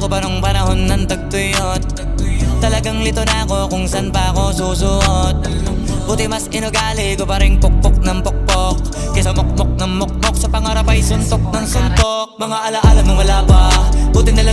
ko pa nung panahon ng tagtuyot. Talagang lito na ako kung saan pa ako susuot. Buti mas inugali ko pa rin pukpok ng pukpok kesa mukmok ng mukmok. Sa pangarap ay suntok ng suntok. Mga alaala nung wala pa, buti nila